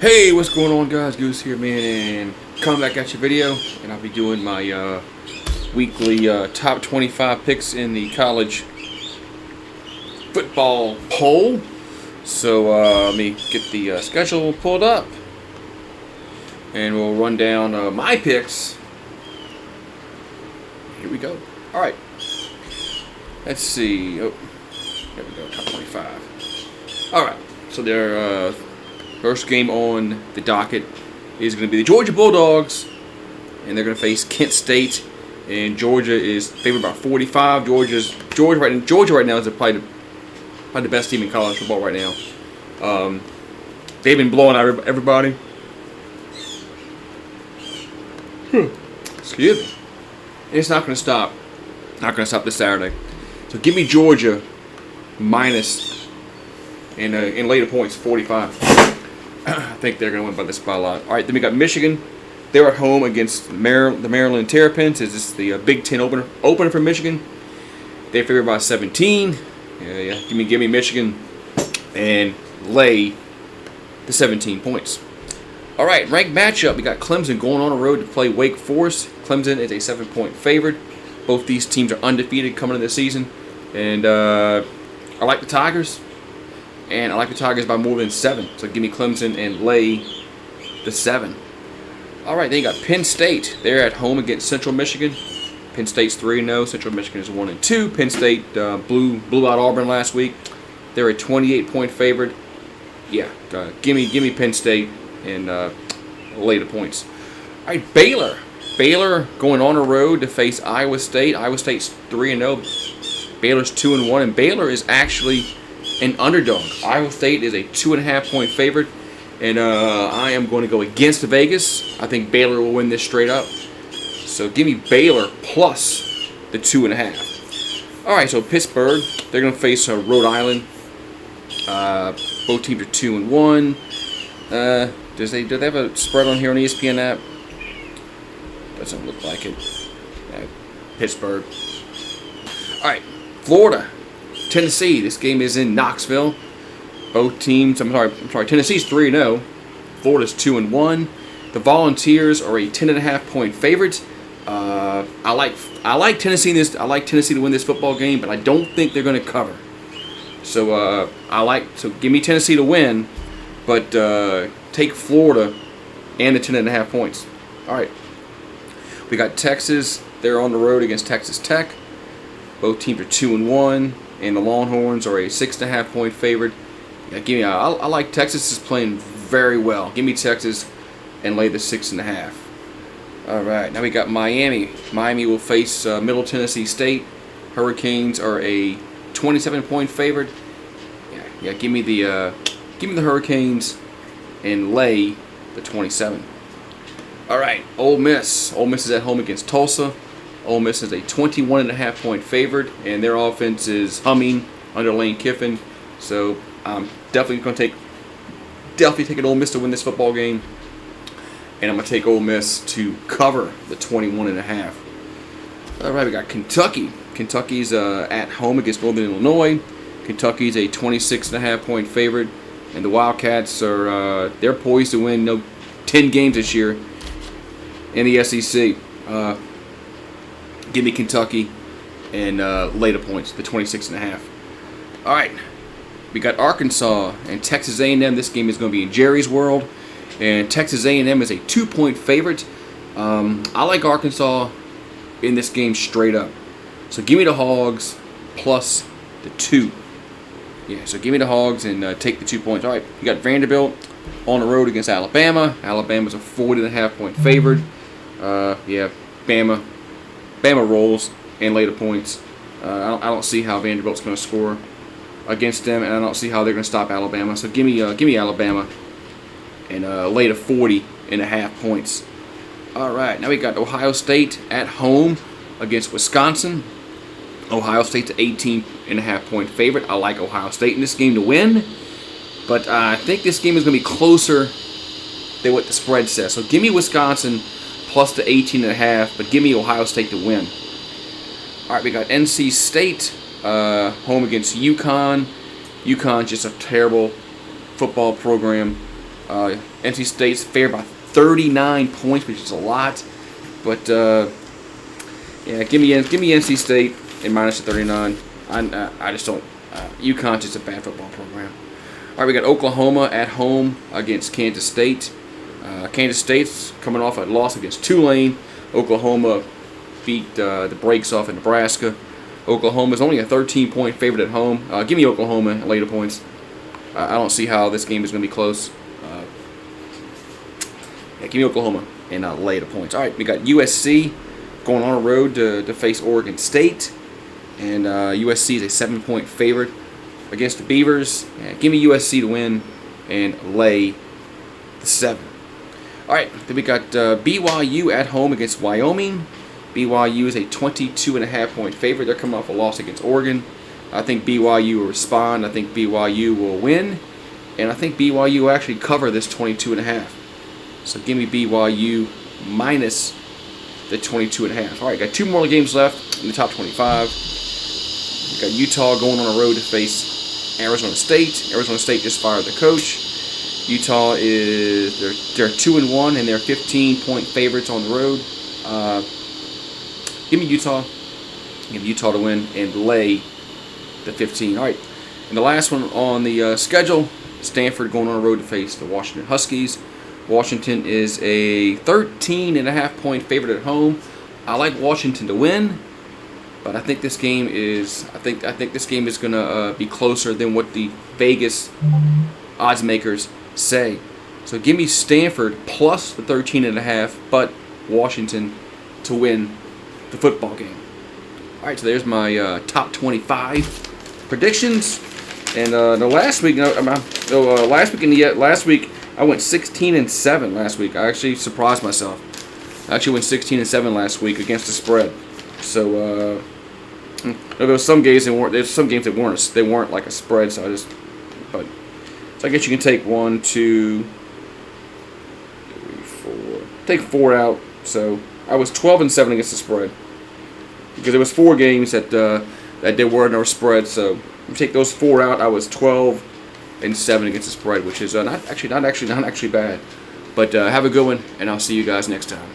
Hey, what's going on, guys? Goose here, man, and coming back at your video, and I'll be doing my weekly top 25 picks in the college football poll. So let me get the schedule pulled up, and we'll run down my picks. Here we go. All right. Let's see. Oh, there we go. Top 25. All right. So there. First game on the docket is going to be the Georgia Bulldogs, and they're going to face Kent State. And Georgia is favored by 45. Georgia right now is probably the best team in college football right now. They've been blowing out everybody. Excuse me. And it's not going to stop. Not going to stop this Saturday. So give me Georgia minus in later points, 45. I think they're going to win by this by a lot. All right, then we got Michigan. They're at home against the Maryland Terrapins. This is the Big Ten opener for Michigan. They're favored by 17. Yeah. Give me Michigan and lay the 17 points. All right, ranked matchup. We got Clemson going on the road to play Wake Forest. Clemson is a 7-point favorite. Both these teams are undefeated coming into the season, and I like the Tigers. And I like the Tigers by more than 7. So give me Clemson and lay the 7. All right, then you got Penn State. They're at home against Central Michigan. Penn State's 3-0. Central Michigan is 1-2. Penn State blew out Auburn last week. They're a 28-point favorite. Yeah, give me Penn State and lay the points. All right, Baylor. Baylor going on the road to face Iowa State. Iowa State's 3-0. Baylor's 2-1, and Baylor is actually an underdog. Iowa State is a 2.5-point favorite, and I am going to go against Vegas. I think Baylor will win this straight up. So give me Baylor plus the 2.5. All right, so Pittsburgh, they're going to face Rhode Island. Both teams are 2-1. Do they have a spread on here on the ESPN app? Doesn't look like it. Pittsburgh. All right, Florida. Tennessee. This game is in Knoxville. Both teams. I'm sorry. Tennessee's 3-0. Florida's 2-1. The Volunteers are a 10.5-point favorite. I like Tennessee in this. I like Tennessee to win this football game, but I don't think they're going to cover. So give me Tennessee to win, but take Florida and the 10.5 points. All right. We got Texas. They're on the road against Texas Tech. Both teams are 2-1. And the Longhorns are a 6.5-point favorite. Yeah, I like Texas is playing very well. Give me Texas and lay the 6.5. All right, now we got Miami. Miami will face Middle Tennessee State. Hurricanes are a 27-point favorite. Yeah, give me the Hurricanes and lay the 27. All right, Ole Miss. Ole Miss is at home against Tulsa. Ole Miss is a 21.5-point favorite, and their offense is humming under Lane Kiffin. So I'm definitely going to take an Ole Miss to win this football game, and I'm going to take Ole Miss to cover the 21.5. All right, we got Kentucky. Kentucky's at home against Northern Illinois. Kentucky's a 26.5-point favorite, and the Wildcats are they're poised to win 10 games this year in the SEC. Give me Kentucky and lay the points, the 26.5. All right, we got Arkansas and Texas A&M. This game is going to be in Jerry's World, and Texas A&M is a 2-point favorite. I like Arkansas in this game straight up. So give me the Hogs plus the 2. Yeah, so give me the Hogs and take the 2 points. All right, you got Vanderbilt on the road against Alabama. Alabama's a 40.5-point favorite. Bama rolls and lay the points. I don't see how Vanderbilt's going to score against them, and I don't see how they're going to stop Alabama. So give me Alabama and lay the 40.5 points. All right, now we got Ohio State at home against Wisconsin. Ohio State's an 18.5-point favorite. I like Ohio State in this game to win, but I think this game is going to be closer than what the spread says. So give me Wisconsin plus the 18.5, but give me Ohio State to win. All right, we got NC State home against UConn. UConn's just a terrible football program. NC State's favored by 39 points, which is a lot. But yeah, give me NC State and minus the 39. I just don't. UConn's just a bad football program. All right, we got Oklahoma at home against Kansas State. Kansas State's coming off a loss against Tulane. Oklahoma beat the brakes off in Nebraska. Oklahoma's only a 13-point favorite at home. Give me Oklahoma and later points. I don't see how this game is going to be close. Yeah, give me Oklahoma and later points. All right, we got USC going on the road to face Oregon State. And USC is a 7-point favorite against the Beavers. Yeah, give me USC to win and lay the 7. All right, then we got BYU at home against Wyoming. BYU is a 22.5-point favorite. They're coming off a loss against Oregon. I think BYU will respond. I think BYU will win. And I think BYU will actually cover this 22.5. So give me BYU minus the 22.5. All right, got 2 more games left in the top 25. We got Utah going on the road to face Arizona State. Arizona State just fired the coach. Utah is they're 2-1 and they're 15-point favorites on the road. Give me Utah. Give me Utah to win and lay the 15. All right, and the last one on the schedule: Stanford going on the road to face the Washington Huskies. Washington is a 13.5-point favorite at home. I like Washington to win. But I think this game is this game is gonna be closer than what the Vegas odds makers say. So give me Stanford plus the 13.5, but Washington to win the football game. All right, so there's my top 25 predictions. And last week I went 16-7 last week. I actually surprised myself. I actually went 16-7 last week against the spread. So there was some games that weren't like a spread. So I guess you can take 1, 2, 3, 4. Take 4 out. So I was 12-7 against the spread because there was 4 games that there were no spread. So if you take those 4 out, I was 12-7 against the spread, which is not actually bad. But have a good one, and I'll see you guys next time.